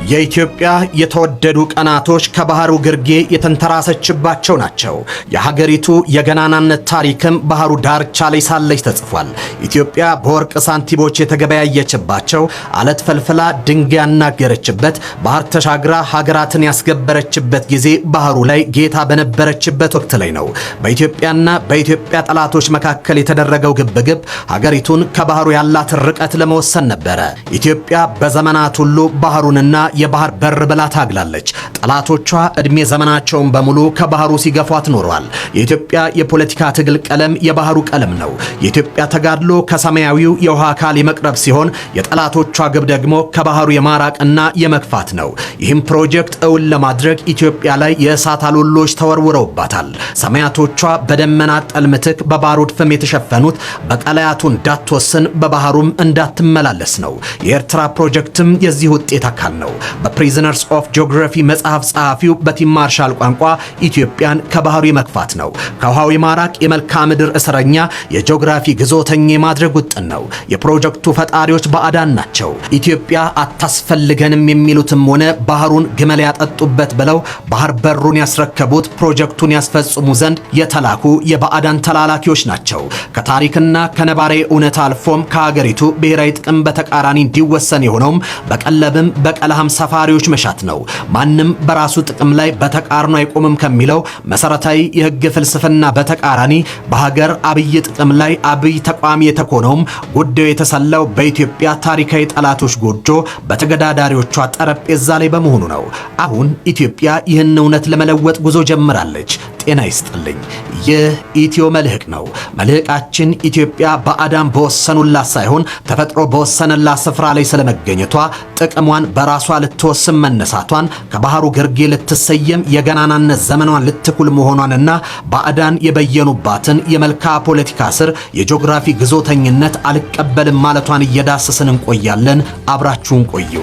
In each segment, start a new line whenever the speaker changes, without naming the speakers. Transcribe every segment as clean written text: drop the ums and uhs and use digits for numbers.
የኢትዮጵያ የተወደዱ ቀናቶች ከባህሩ ግርጌ የተንተራሰችባቸው ናቸው። የሀገሪቱ የገናናነት ታሪክም ባህሩ ዳርቻ ላይ ሳለች ተጽፏል። ኢትዮጵያ በወርቅ ሳንቲሞች የተገበያየችባቸው፣ አለት ፈልፍላ ድንጋይ ያናገረችበት፣ ባህር ተሻግራ ሀገራትን ያስገበረችበት ጊዜ ባህሩ ላይ ጌታ በነበረችበት ወቅት ላይ ነው። በኢትዮጵያና በኢትዮጵያ ጠላቶች መካከል የተደረገው ግብግብ ሀገሪቱን ከባህሩ ያላትን ርቀት ለመወሰን ነበረ። ኢትዮጵያ በዘመናት ሁሉ ባህሩንና የባህር በር ብላ ታግላለች። ጠላቶቿ እድሜ ዘመናቸውን በሙሉ ከባህሩ ሲገፏት ኖረዋል። የኢትዮጵያ የፖለቲካ ትግል ቀለም የባህሩ ቀለም ነው። የኢትዮጵያ ተጋድሎ ከሰማያዊው የውሃ አካል የመቅረብ ሲሆን የጠላቶቿ ግብ ደግሞ ከባህሩ የማራቅና የመግፋት ነው። ይህም ፕሮጀክት እውን ለማድረግ ኢትዮጵያ ላይ የእሳት አሎሎች ተወርውረውባታል። ሰማያቶቿ በደመና ጠል ምትክ በባሩድ ፍም የተሸፈኑት በቀላያቱ እንዳትወስን በባህሩም እንዳትመላለስ ነው። የኤርትራ ፕሮጀክትም የዚህ ውጤት አካል ነው። በፕሪዝነርስ ኦፍ ጂኦግራፊ መጽሐፍ ጸሐፊው በቲም ማርሻል ቋንቋ ኢትዮጵያን ከባህሩ የመግፋት ነው። ከውሃው የማራቅ የመልክዓ ምድር እስረኛ የጂኦግራፊ ግዞተኛ የማድረግ ውጥን ነው። የፕሮጀክቱ ፈጣሪዎች ባዕዳን ናቸው። ኢትዮጵያ አታስፈልገንም የሚሉትም ሆነ ባህሩን ግመል ያጠጡበት ብለው ባህር በሩን ያስረከቡት ፕሮጀክቱን ያስፈጽሙ ዘንድ የተላኩ የባዕዳን ተላላኪዎች ናቸው። ከታሪክና ከነባራዊ እውነት አልፎም ከሀገሪቱ ብሔራዊ ጥቅም በተቃራኒ እንዲወሰን የሆነውም በቀለብም በቀለሃም ሰፋሪዎች መሻት ነው። ማንም በራሱ ጥቅም ላይ በተቃርኖ አይቆምም ከሚለው መሰረታዊ የህግ ፍልስፍና በተቃራኒ በሀገር አብይ ጥቅም ላይ አብይ ተቋሚ የተኮነውም ጉዳዩ የተሰላው በኢትዮጵያ ታሪካዊ ጠላቶች ጎጆ በተገዳዳሪዎቿ ጠረጴዛ ላይ በመሆኑ ነው። አሁን ኢትዮጵያ ይህን እውነት ለመለወጥ ጉዞ ጀምራለች። ጤና ይስጥልኝ። ይህ ኢትዮ መልህቅ ነው። መልህቃችን ኢትዮጵያ በአዳም በወሰኑላት ሳይሆን ተፈጥሮ በወሰነላት ስፍራ ላይ ስለመገኘቷ፣ ጥቅሟን በራሷ ልትወስን መነሳቷን፣ ከባህሩ ግርጌ ልትሰየም የገናናነት ዘመኗን ልትኩል መሆኗንና ባዕዳን የበየኑባትን የመልክዓ ፖለቲካ ስር የጂኦግራፊ ግዞተኝነት አልቀበልም ማለቷን እየዳሰስን እንቆያለን። አብራችሁን ቆዩ።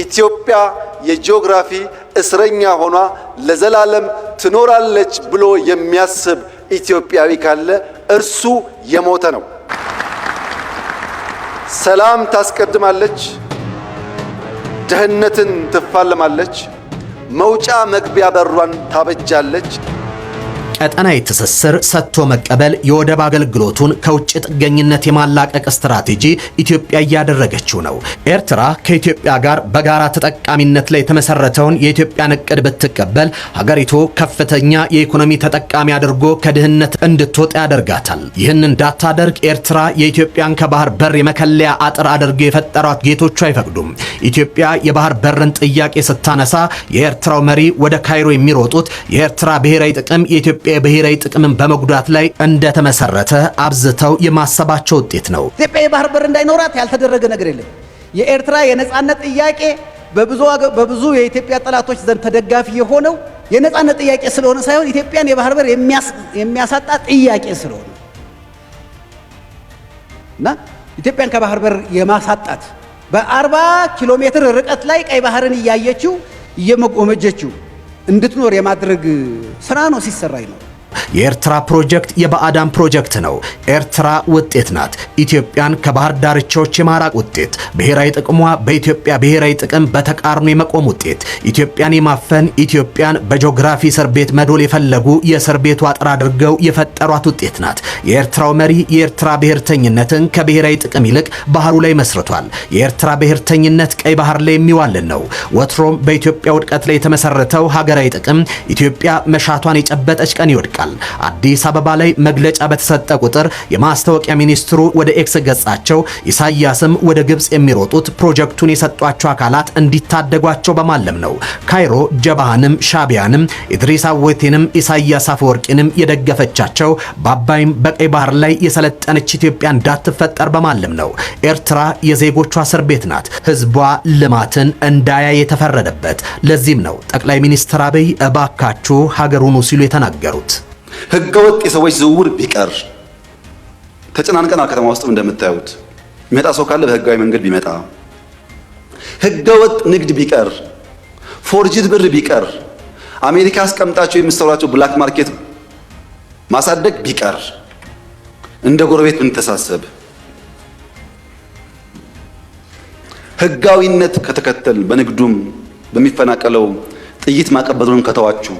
ኢትዮጵያ የጂኦግራፊ እስረኛ ሆኗ ለዘላለም ትኖራለች ብሎ የሚያስብ ኢትዮጵያዊ ካለ እርሱ የሞተ ነው። ሰላም ታስቀድማለች፣ ደህንነትን ትፋለማለች፣ መውጫ መግቢያ በሯን ታበጃለች።
ቀጠናዊ ትስስር ሰጥቶ መቀበል የወደብ አገልግሎቱን ከውጭ ጥገኝነት የማላቀቅ ስትራቴጂ ኢትዮጵያ እያደረገችው ነው። ኤርትራ ከኢትዮጵያ ጋር በጋራ ተጠቃሚነት ላይ የተመሰረተውን የኢትዮጵያን እቅድ ብትቀበል ሀገሪቱ ከፍተኛ የኢኮኖሚ ተጠቃሚ አድርጎ ከድህነት እንድትወጣ ያደርጋታል። ይህን እንዳታደርግ ኤርትራ የኢትዮጵያን ከባህር በር የመከለያ አጥር አድርገው የፈጠሯት ጌቶቹ አይፈቅዱም። ኢትዮጵያ የባህር በርን ጥያቄ ስታነሳ የኤርትራው መሪ ወደ ካይሮ የሚሮጡት የኤርትራ ብሔራዊ ጥቅም የኢትዮጵያ የብሔራዊ ጥቅምን በመጉዳት ላይ እንደተመሰረተ አብዝተው የማሰባቸው ውጤት ነው።
ኢትዮጵያ የባህር በር እንዳይኖራት ያልተደረገ ነገር የለም። የኤርትራ የነጻነት ጥያቄ በብዙ የኢትዮጵያ ጠላቶች ዘንድ ተደጋፊ የሆነው የነጻነት ጥያቄ ስለሆነ ሳይሆን ኢትዮጵያን የባህር በር የሚያሳጣ ጥያቄ ስለሆነ እና ኢትዮጵያን ከባህር በር የማሳጣት በ40 ኪሎ ሜትር ርቀት ላይ ቀይ ባህርን እያየችው እየመቆመጀችው እንድትኖር የማድረግ ስራ ነው ሲሰራ ነው።
የኤርትራ ፕሮጀክት የባዕዳን ፕሮጀክት ነው። ኤርትራ ውጤት ናት። ኢትዮጵያን ከባህር ዳርቻዎች የማራቅ ውጤት፣ ብሔራዊ ጥቅሟ በኢትዮጵያ ብሔራዊ ጥቅም በተቃርኖ የመቆም ውጤት፣ ኢትዮጵያን የማፈን ኢትዮጵያን በጂኦግራፊ እስር ቤት መዶል የፈለጉ የእስር ቤቱ አጥር አድርገው የፈጠሯት ውጤት ናት። የኤርትራው መሪ የኤርትራ ብሔርተኝነትን ከብሔራዊ ጥቅም ይልቅ ባህሩ ላይ መስርቷል። የኤርትራ ብሔርተኝነት ቀይ ባህር ላይ የሚዋልን ነው። ወትሮም በኢትዮጵያ ውድቀት ላይ የተመሰረተው ሀገራዊ ጥቅም ኢትዮጵያ መሻቷን የጨበጠች ቀን ይወድቃል። አዲስ አበባ ላይ መግለጫ በተሰጠ ቁጥር የማስታወቂያ ሚኒስትሩ ወደ ኤክስ ገጻቸው ኢሳያስም ወደ ግብጽ የሚሮጡት ፕሮጀክቱን የሰጧቸው አካላት እንዲታደጓቸው በማለም ነው። ካይሮ ጀባሃንም ሻቢያንም ኢድሪስ አወቴንም ኢሳያስ አፈወርቂንም የደገፈቻቸው በአባይም በቀይ ባህር ላይ የሰለጠነች ኢትዮጵያ እንዳትፈጠር በማለም ነው። ኤርትራ የዜጎቿ እስር ቤት ናት። ህዝቧ ልማትን እንዳያይ የተፈረደበት። ለዚህም ነው ጠቅላይ ሚኒስትር አብይ እባካችሁ ሀገሩን ሲሉ የተናገሩት።
ህገወጥ የሰዎች ዝውውር ቢቀር ተጨናንቀና ከተማ ውስጥም እንደምታዩት የሚመጣ ሰው ካለ በህጋዊ መንገድ ቢመጣ፣ ህገወጥ ንግድ ቢቀር፣ ፎርጅድ ብር ቢቀር፣ አሜሪካ አስቀምጣቸው የምትሰሯቸው ብላክ ማርኬት ማሳደግ ቢቀር፣ እንደ ጎረቤት ብንተሳሰብ ህጋዊነት ከተከተል በንግዱም በሚፈናቀለው ጥይት ማቀበሉን ከተዋችሁ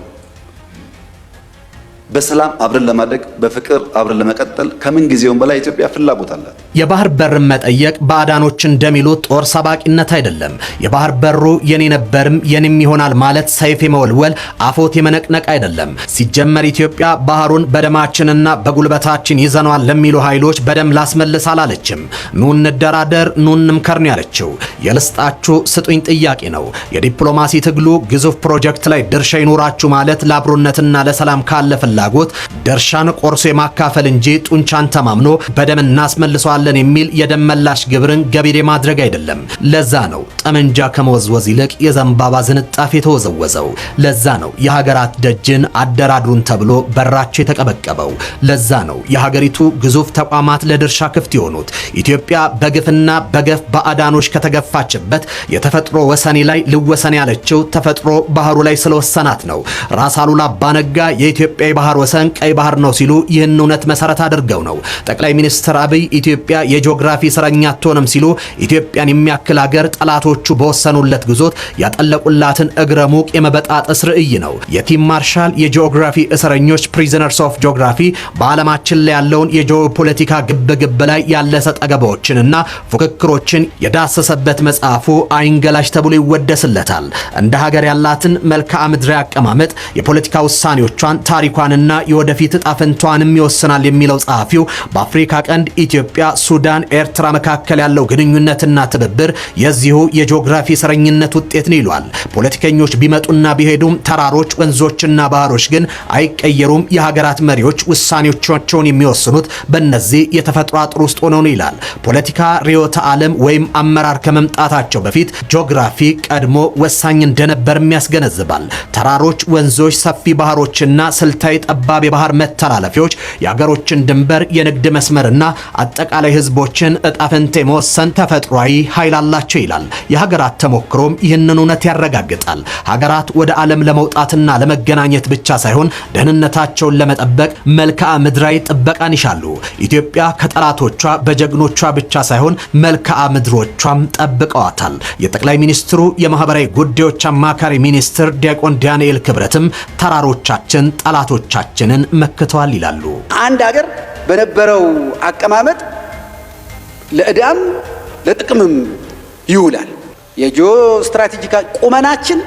በሰላም አብረን ለማደግ በፍቅር አብረን ለመቀጠል ከምን ጊዜውም በላይ ኢትዮጵያ ፍላጎት አላት።
የባህር በርን መጠየቅ ባዕዳኖች እንደሚሉት ጦር ሰባቂነት አይደለም። የባህር በሩ የኔ ነበርም የኔም ይሆናል ማለት ሰይፍ የመወልወል አፎት የመነቅነቅ አይደለም። ሲጀመር ኢትዮጵያ ባህሩን በደማችንና በጉልበታችን ይዘነዋል ለሚሉ ኃይሎች በደም ላስመልስ አላለችም። ኑ እንደራደር፣ ኑ እንምከር ነው ያለችው። የልስጣችሁ ስጡኝ ጥያቄ ነው። የዲፕሎማሲ ትግሉ ግዙፍ ፕሮጀክት ላይ ድርሻ ይኖራችሁ ማለት ለአብሮነትና ለሰላም ካለ ፍላጎት ድርሻን ቆርሶ የማካፈል እንጂ ጡንቻን ተማምኖ በደም እናስመልሰዋለን የሚል የደም መላሽ ግብርን ገቢር ማድረግ አይደለም። ለዛ ነው ጠመንጃ ከመወዝወዝ ይልቅ የዘንባባ ዝንጣፊ የተወዘወዘው። ለዛ ነው የሀገራት ደጅን አደራድሩን ተብሎ በራቸው የተቀበቀበው። ለዛ ነው የሀገሪቱ ግዙፍ ተቋማት ለድርሻ ክፍት የሆኑት። ኢትዮጵያ በግፍና በገፍ ባዕዳኖች ከተገፋችበት የተፈጥሮ ወሰኔ ላይ ልወሰን ያለችው ተፈጥሮ ባህሩ ላይ ስለወሰናት ነው። ራስ አሉላ አባነጋ የኢትዮጵያ የባህር ወሰን ቀይ ባህር ነው ሲሉ ይህን እውነት መሰረት አድርገው ነው። ጠቅላይ ሚኒስትር አብይ ኢትዮጵያ የጂኦግራፊ እስረኛ አትሆንም ሲሉ ኢትዮጵያን የሚያክል ሀገር ጠላቶቹ በወሰኑለት ግዞት ያጠለቁላትን እግረ ሙቅ የመበጣጠስ ርዕይ ነው። የቲም ማርሻል የጂኦግራፊ እስረኞች ፕሪዝነርስ ኦፍ ጂኦግራፊ በዓለማችን ላይ ያለውን የጂኦፖለቲካ ግብግብ ላይ ያለሰ ጠገባዎችንና ፉክክሮችን የዳሰሰበት መጽሐፉ አይንገላሽ ተብሎ ይወደስለታል። እንደ ሀገር ያላትን መልክዓ ምድራዊ አቀማመጥ፣ የፖለቲካ ውሳኔዎቿን፣ ታሪኳንና የወደፊት ዕጣ ፈንታዋንም ይወስናል የሚለው ጸሐፊው በአፍሪካ ቀንድ ኢትዮጵያ፣ ሱዳን፣ ኤርትራ መካከል ያለው ግንኙነትና ትብብር የዚሁ የጂኦግራፊ እስረኝነት ውጤት ነው ይሏል። ፖለቲከኞች ቢመጡና ቢሄዱም ተራሮች፣ ወንዞችና ባህሮች ግን አይቀየሩም። የሀገራት መሪዎች ውሳኔዎቻቸውን የሚወስኑት በእነዚህ የተፈጥሮ አጥር ውስጥ ሆነው ነው ይላል። ፖለቲካ ርዕዮተ ዓለም ወይም አመራር ከመምጣታቸው በፊት ጂኦግራፊ ቀድሞ ወሳኝ እንደነበርም ያስገነዝባል። ተራሮች፣ ወንዞች፣ ሰፊ ባህሮችና ስልታዊ ጠባብ የባህር መተላለፊያዎች የሀገሮችን ድንበር፣ የንግድ መስመርና አጠቃላይ ህዝቦችን ዕጣ ፈንታ የመወሰን ተፈጥሯዊ ኃይል አላቸው ይላል። የሀገራት ተሞክሮም ይህንን እውነት ያረጋግጣል። ሀገራት ወደ ዓለም ለመውጣትና ለመገናኘት ብቻ ሳይሆን ደህንነታቸውን ለመጠበቅ መልክዓ ምድራዊ ጥበቃን ይሻሉ። ኢትዮጵያ ከጠላቶቿ በጀግኖቿ ብቻ ሳይሆን መልክዓ ምድሮቿም ጠብቀዋታል። የጠቅላይ ሚኒስትሩ የማህበራዊ ጉዳዮች አማካሪ ሚኒስትር ዲያቆን ዳንኤል ክብረትም ተራሮቻችን ጠላቶቻችንን መክተዋል ይላሉ።
አንድ ሀገር በነበረው አቀማመጥ ለዕዳም ለጥቅምም ይውላል። የጂኦ ስትራቴጂካ ቁመናችን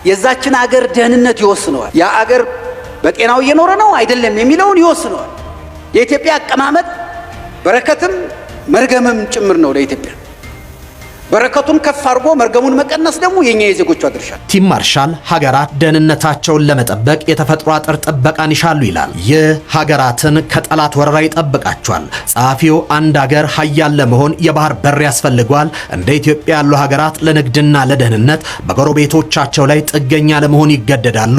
የዛችን ሀገር ደህንነት ይወስነዋል። ያ ሀገር በጤናው እየኖረ ነው አይደለም የሚለውን ይወስነዋል። የኢትዮጵያ አቀማመጥ በረከትም መርገምም ጭምር ነው ለኢትዮጵያ። በረከቱን ከፍ አድርጎ መርገሙን መቀነስ ደግሞ የኛ የዜጎቿ ድርሻ።
ቲም ማርሻል ሀገራት ደህንነታቸውን ለመጠበቅ የተፈጥሮ አጥር ጥበቃን ይሻሉ ይላል። ይህ ሀገራትን ከጠላት ወረራ ይጠብቃቸዋል። ጸሐፊው አንድ ሀገር ሀያል ለመሆን የባህር በር ያስፈልገዋል። እንደ ኢትዮጵያ ያሉ ሀገራት ለንግድና ለደህንነት በጎረቤቶቻቸው ላይ ጥገኛ ለመሆን ይገደዳሉ።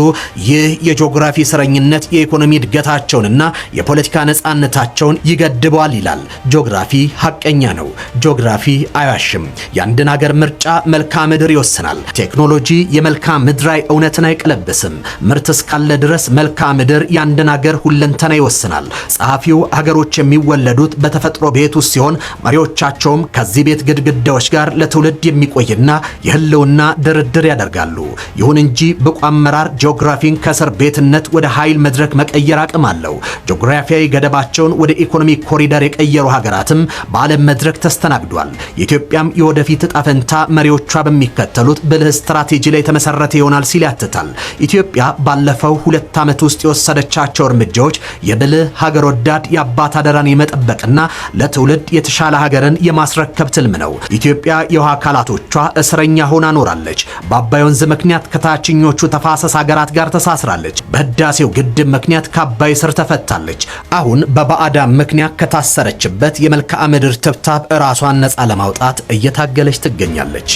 ይህ የጂኦግራፊ እስረኝነት የኢኮኖሚ እድገታቸውንና የፖለቲካ ነጻነታቸውን ይገድበዋል ይላል። ጂኦግራፊ ሀቀኛ ነው። ጂኦግራፊ አይዋሽም። የአንድን ሀገር ምርጫ መልክዓ ምድር ይወስናል። ቴክኖሎጂ የመልክዓ ምድራዊ እውነትን አይቀለብስም። ምርት እስካለ ድረስ መልክዓ ምድር የአንድን ሀገር ሁለንተና ይወስናል። ጸሐፊው ሀገሮች የሚወለዱት በተፈጥሮ ቤት ውስጥ ሲሆን መሪዎቻቸውም ከዚህ ቤት ግድግዳዎች ጋር ለትውልድ የሚቆይና የህልውና ድርድር ያደርጋሉ። ይሁን እንጂ ብቁ አመራር ጂኦግራፊን ከእስር ቤትነት ወደ ኃይል መድረክ መቀየር አቅም አለው። ጂኦግራፊያዊ ገደባቸውን ወደ ኢኮኖሚ ኮሪደር የቀየሩ ሀገራትም በዓለም መድረክ ተስተናግዷል። የኢትዮጵያም ወደፊት ዕጣ ፈንታ መሪዎቿ በሚከተሉት ብልህ ስትራቴጂ ላይ የተመሰረተ ይሆናል ሲል ያትታል። ኢትዮጵያ ባለፈው 2 ዓመት ውስጥ የወሰደቻቸው እርምጃዎች የብልህ ሀገር ወዳድ የአባት አደራን የመጠበቅና ለትውልድ የተሻለ ሀገርን የማስረከብ ትልም ነው። ኢትዮጵያ የውሃ አካላቶቿ እስረኛ ሆና ኖራለች። በአባይ ወንዝ ምክንያት ከታችኞቹ ተፋሰስ ሀገራት ጋር ተሳስራለች። በህዳሴው ግድብ ምክንያት ከአባይ ስር ተፈታለች። አሁን በባዕዳን ምክንያት ከታሰረችበት የመልክዓ ምድር ትብታብ ራሷን ነፃ ለማውጣት እየታገለች ትገኛለች።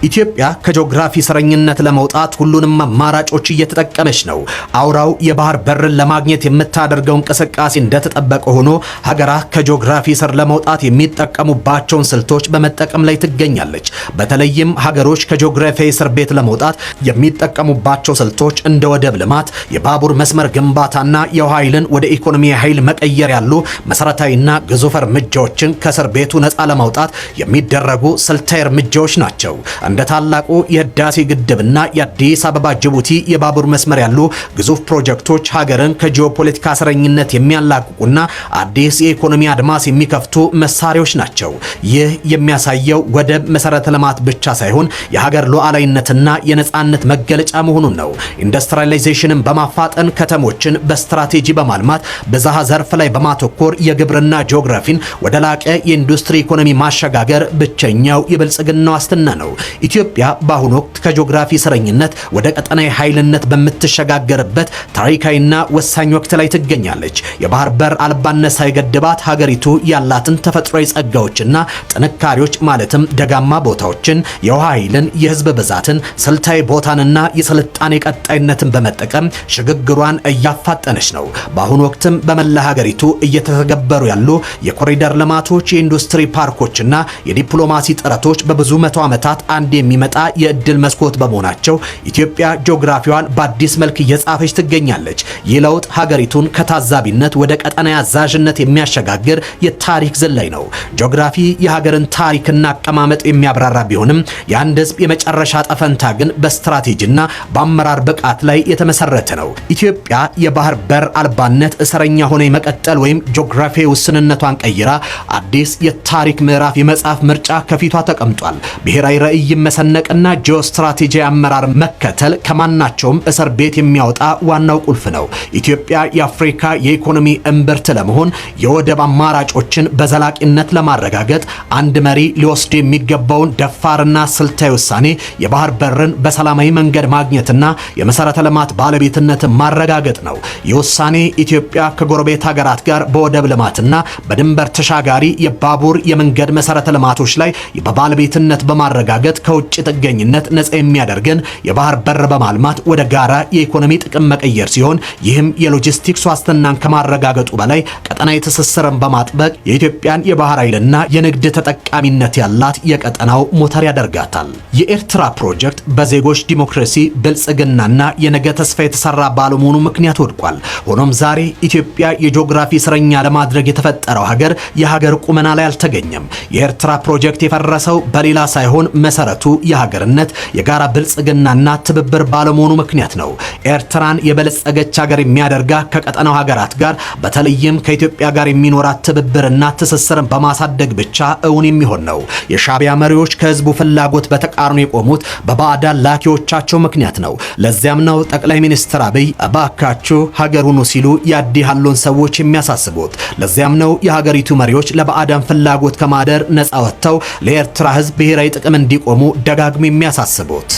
ኢትዮጵያ ከጂኦግራፊ እስረኝነት ለመውጣት ሁሉንም አማራጮች እየተጠቀመች ነው። አውራው የባህር በርን ለማግኘት የምታደርገው እንቅስቃሴ እንደተጠበቀ ሆኖ ሀገራት ከጂኦግራፊ እስር ለመውጣት የሚጠቀሙባቸውን ስልቶች በመጠቀም ላይ ትገኛለች። በተለይም ሀገሮች ከጂኦግራፊ እስር ቤት ለመውጣት የሚጠቀሙባቸው ስልቶች እንደ ወደብ ልማት፣ የባቡር መስመር ግንባታና የውሃ ኃይልን ወደ ኢኮኖሚ ኃይል መቀየር ያሉ መሰረታዊና ግዙፍ እርምጃዎችን ከእስር ቤቱ ነፃ ለማውጣት የሚደረጉ ስልታዊ እርምጃዎች ናቸው። እንደ ታላቁ የህዳሴ ግድብና የአዲስ አበባ ጅቡቲ የባቡር መስመር ያሉ ግዙፍ ፕሮጀክቶች ሀገርን ከጂኦፖለቲካ እስረኝነት የሚያላቅቁና አዲስ የኢኮኖሚ አድማስ የሚከፍቱ መሳሪያዎች ናቸው። ይህ የሚያሳየው ወደብ መሰረተ ልማት ብቻ ሳይሆን የሀገር ሉዓላዊነትና የነጻነት መገለጫ መሆኑን ነው። ኢንዱስትሪያላይዜሽንን በማፋጠን ከተሞችን በስትራቴጂ በማልማት በዛሃ ዘርፍ ላይ በማተኮር የግብርና ጂኦግራፊን ወደ ላቀ የኢንዱስትሪ ኢኮኖሚ ማሸጋገር ብቸኛው የብልጽግና ዋስትና ነው። ኢትዮጵያ በአሁኑ ወቅት ከጂኦግራፊ እስረኝነት ወደ ቀጠናዊ ኃይልነት በምትሸጋገርበት ታሪካዊና ወሳኝ ወቅት ላይ ትገኛለች። የባህር በር አልባነት ሳይገድባት ሀገሪቱ ያላትን ተፈጥሯዊ ጸጋዎችና ጥንካሬዎች ማለትም ደጋማ ቦታዎችን፣ የውሃ ኃይልን፣ የህዝብ ብዛትን፣ ስልታዊ ቦታንና የስልጣኔ ቀጣይነትን በመጠቀም ሽግግሯን እያፋጠነች ነው። በአሁኑ ወቅትም በመላ ሀገሪቱ እየተተገበሩ ያሉ የኮሪደር ልማቶች፣ የኢንዱስትሪ ፓርኮችና የዲፕሎማሲ ጥረቶች በብዙ መቶ ዓመታት አንድ የሚመጣ የእድል መስኮት በመሆናቸው ኢትዮጵያ ጂኦግራፊዋን በአዲስ መልክ እየጻፈች ትገኛለች። ይህ ለውጥ ሀገሪቱን ከታዛቢነት ወደ ቀጠናዊ አዛዥነት የሚያሸጋግር የታሪክ ዝላይ ነው። ጂኦግራፊ የሀገርን ታሪክና አቀማመጥ የሚያብራራ ቢሆንም የአንድ ህዝብ የመጨረሻ ጠፈንታ ግን በስትራቴጂና በአመራር ብቃት ላይ የተመሰረተ ነው። ኢትዮጵያ የባህር በር አልባነት እስረኛ ሆነ የመቀጠል ወይም ጂኦግራፊያዊ ውስንነቷን ቀይራ አዲስ የታሪክ ምዕራፍ የመጻፍ ምርጫ ከፊቷ ተቀምጧል። ብሔራዊ ራዕይ መሰነቅና ጂኦስትራቴጂ አመራር መከተል ከማናቸውም እስር ቤት የሚያወጣ ዋናው ቁልፍ ነው። ኢትዮጵያ የአፍሪካ የኢኮኖሚ እምብርት ለመሆን የወደብ አማራጮችን በዘላቂነት ለማረጋገጥ አንድ መሪ ሊወስድ የሚገባውን ደፋርና ስልታዊ ውሳኔ የባህር በርን በሰላማዊ መንገድ ማግኘትና የመሰረተ ልማት ባለቤትነትን ማረጋገጥ ነው። ይህ ውሳኔ ኢትዮጵያ ከጎረቤት ሀገራት ጋር በወደብ ልማትና በድንበር ተሻጋሪ የባቡር የመንገድ መሰረተ ልማቶች ላይ በባለቤትነት በማረጋገጥ ከውጭ ጥገኝነት ነፃ የሚያደርገን የባህር በር በማልማት ወደ ጋራ የኢኮኖሚ ጥቅም መቀየር ሲሆን ይህም የሎጂስቲክስ ዋስትናን ከማረጋገጡ በላይ ቀጠናዊ ትስስርን በማጥበቅ የኢትዮጵያን የባህር ኃይልና የንግድ ተጠቃሚነት ያላት የቀጠናው ሞተር ያደርጋታል። የኤርትራ ፕሮጀክት በዜጎች ዲሞክራሲ ብልጽግናና የነገ ተስፋ የተሰራ ባለመሆኑ ምክንያት ወድቋል። ሆኖም ዛሬ ኢትዮጵያ የጂኦግራፊ እስረኛ ለማድረግ የተፈጠረው ሀገር የሀገር ቁመና ላይ አልተገኘም። የኤርትራ ፕሮጀክት የፈረሰው በሌላ ሳይሆን መሰረቱ የሀገርነት የጋራ ብልጽግናና ትብብር ባለመሆኑ ምክንያት ነው። ኤርትራን የበለጸገች ሀገር የሚያደርጋ ከቀጠናው ሀገራት ጋር በተለይም ከኢትዮጵያ ጋር የሚኖራት ትብብርና ትስስርን በማሳደግ ብቻ እውን የሚሆን ነው። የሻዕቢያ መሪዎች ከህዝቡ ፍላጎት በተቃርኖ የቆሙት በባዕዳን ላኪዎቻቸው ምክንያት ነው። ለዚያም ነው ጠቅላይ ሚኒስትር አብይ እባካችሁ ሀገር ሁኑ ሲሉ ያዲ ያሉን ሰዎች የሚያሳስቡት። ለዚያም ነው የሀገሪቱ መሪዎች ለባዕዳን ፍላጎት ከማደር ነፃ ወጥተው ለኤርትራ ህዝብ ብሔራዊ ጥቅም እንዲቆሙ ደጋግሞ የሚያሳስቡት።